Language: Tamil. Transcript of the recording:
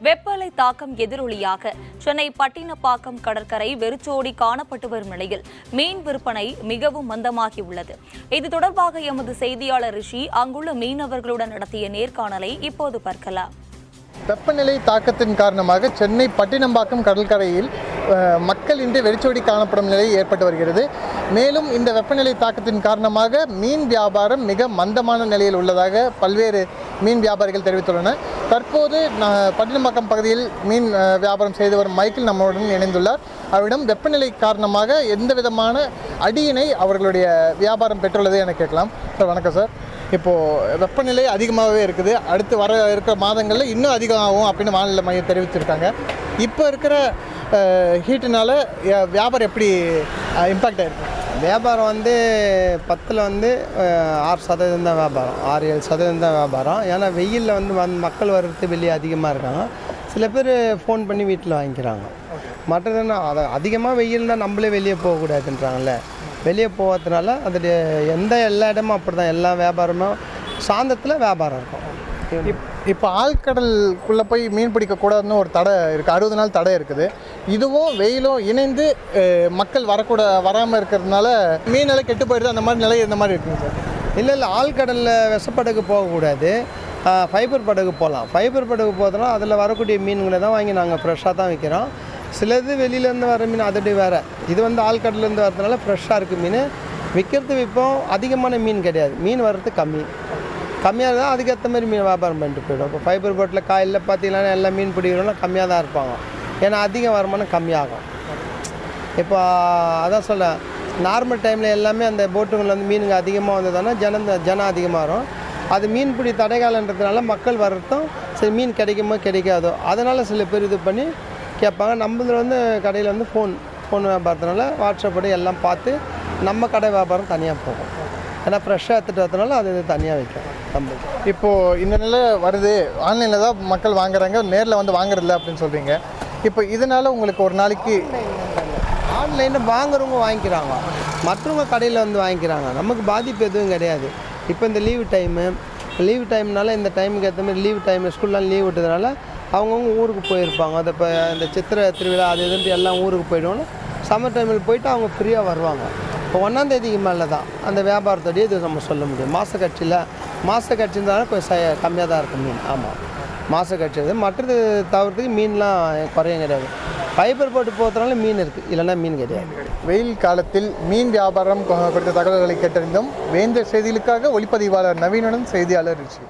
வெப்ப அலை தாக்கம் எதிரொலியாக சென்னை பட்டினப்பாக்கம் கடற்கரை வெறிச்சோடி காணப்பட்டு வரும் நிலையில் மீன் விற்பனை மிகவும் மந்தமாகியுள்ளது. இது தொடர்பாக எமது செய்தியாளர் ரிஷி அங்குள்ள மீனவர்களுடன் நடத்திய நேர்காணலை இப்போது பார்க்கலாம். வெப்பநிலை தாக்கத்தின் காரணமாக சென்னை பட்டினப்பாக்கம் கடற்கரையில் மக்கள் இன்றி வெறிச்சோடி காணப்படும் நிலை ஏற்பட்டு வருகிறது. மேலும் இந்த வெப்பநிலை தாக்கத்தின் காரணமாக மீன் வியாபாரம் மிக மந்தமான நிலையில் உள்ளதாக பல்வேறு மீன் வியாபாரிகள் தெரிவித்துள்ளனர். தற்போது பட்டினப்பாக்கம் பகுதியில் மீன் வியாபாரம் செய்து வரும் மைக்கேல் நம்மளுடன் இணைந்துள்ளார். அவரிடம் வெப்பநிலை காரணமாக எந்த விதமான அடியினை அவர்களுடைய வியாபாரம் பெற்றுள்ளது என கேட்கலாம். சார் வணக்கம் சார். இப்போது வெப்பநிலை அதிகமாகவே இருக்குது, அடுத்து வர இருக்கிற மாதங்களில் இன்னும் அதிகமாகும் அப்படின்னு வானிலை மையம் தெரிவிச்சிருக்காங்க. இப்போ இருக்கிற ஹீட்டுனால வியாபாரம் எப்படி இம்பேக்ட் ஆகிருக்கு? வியாபாரம் 10ல் 6% தான் வியாபாரம், 6-7% தான் வியாபாரம். ஏன்னா வெயிலில் மக்கள் வர்றது வெளியே அதிகமாக இருக்காங்க. சில பேர் ஃபோன் பண்ணி வீட்டில் வாங்கிக்கிறாங்க. மற்றதுன்னா அதை அதிகமாக வெயில் தான் நம்மளே வெளியே போகக்கூடாதுன்றாங்கல்ல. வெளியே போகிறதுனால அது எல்லா இடமும் அப்படி தான், எல்லா வியாபாரமும் சாயந்தரத்தில் வியாபாரம் இருக்கும். இப்போ ஆழ்கடலுக்குள்ளே போய் மீன் பிடிக்கக்கூடாதுன்னு ஒரு தடை இருக்குது, 60 நாள் தடை இருக்குது. இதுவும் வெயிலும் இணைந்து மக்கள் வராமல் இருக்கிறதுனால மீனெல்லாம் கெட்டு போயிடுது, அந்த மாதிரி நிலை இந்த மாதிரி இருக்குங்க சார். இல்லை ஆழ்கடலில் விஷப்படகு போகக்கூடாது, ஃபைபர் படகு போகலாம். ஃபைபர் படகு போகிறதுனா அதில் வரக்கூடிய மீன்களை தான் வாங்கி நாங்கள் ஃப்ரெஷ்ஷாக தான் விற்கிறோம். சிலது வெளியிலேருந்து வர மீன் அதோடைய வேறு. இது ஆழ்கடலேருந்து வரதுனால ஃப்ரெஷ்ஷாக இருக்குது மீன். விற்கிறது விற்போம், அதிகமான மீன் கிடையாது, மீன் வர்றது கம்மியாக இருந்தால் அதுக்கேற்ற மாதிரி மீன் வியாபாரம் பண்ணிட்டு போய்டும். இப்போ ஃபைபர் போட்டில் காயில் பார்த்தீங்கன்னா எல்லாம் மீன் பிடிக்கிறோம்னா கம்மியாக தான் இருப்பாங்க, ஏன்னா அதிக வருமானம் கம்மியாகும். இப்போ அதான் சொல்ல, நார்மல் டைமில் எல்லாமே அந்த போட்டுங்களில் மீனுங்க அதிகமாக வந்ததுன்னா ஜனம் அதிகமாக வரும். அது மீன்பிடி தடைகாலன்றதுனால மக்கள் வர்றதும் சரி மீன் கிடைக்குமோ கிடைக்காதோ அதனால் சில பேர் இது பண்ணி கேட்பாங்க. நம்மள கடையில் ஃபோன் வியாபாரத்தினால வாட்ஸ்அப்படி எல்லாம் பார்த்து நம்ம கடை வியாபாரம் தனியாக போகும். ஏன்னா ஃப்ரெஷ்ஷாக எடுத்துகிட்டு வரதுனால அது தனியாக வைக்கும் நம்மளுக்கு. இப்போது இந்த நிலை வருது, ஆன்லைனில் தான் மக்கள் வாங்குறாங்க, நேரில் வாங்குறதில்ல அப்படின்னு சொல்கிறீங்க. இப்போ இதனால் உங்களுக்கு ஒரு நாளைக்கு ஆன்லைனில் வாங்குறவங்க வாங்கிக்கிறாங்க, மற்றவங்க கடையில் வாங்கிக்கிறாங்க, நமக்கு பாதிப்பு எதுவும் கிடையாது. இப்போ இந்த லீவு டைம்னால இந்த டைமுக்கு ஏற்ற மாதிரி லீவு டைமில் ஸ்கூல்லாம் லீவ் விட்டதுனால அவங்கவுங்க ஊருக்கு போயிருப்பாங்க. அது இப்போ இந்த சித்திரை திருவிழா அது இதுன்ட்டு எல்லாம் ஊருக்கு போய்டுவோம். சம்மர் டைமில் போயிட்டு அவங்க ஃப்ரீயாக வருவாங்க. இப்போ 1ஆம் தேதிக்கு மேலே தான் அந்த வியாபாரத்தோடய இது நம்ம சொல்ல முடியும். மாதக்கட்சினால கொஞ்சம் கம்மியாக தான் இருக்கும் மீன். ஆமாம், மாதக்கட்சி அது. மற்றது தவிர்த்துக்கு மீன்லாம் குறையும் கிடையாது. ஃபைபர் போட்டு போகிறதுனால மீன் இருக்குது, இல்லைன்னா மீன் கிடையாது. வெயில் காலத்தில் மீன் வியாபாரம் குறித்த தகவல்களை கேட்டறிந்தோம். வேந்தர் செய்திகளுக்காக ஒளிப்பதிவாளர் நவீனுடன் செய்தியாளர் ரிஷி.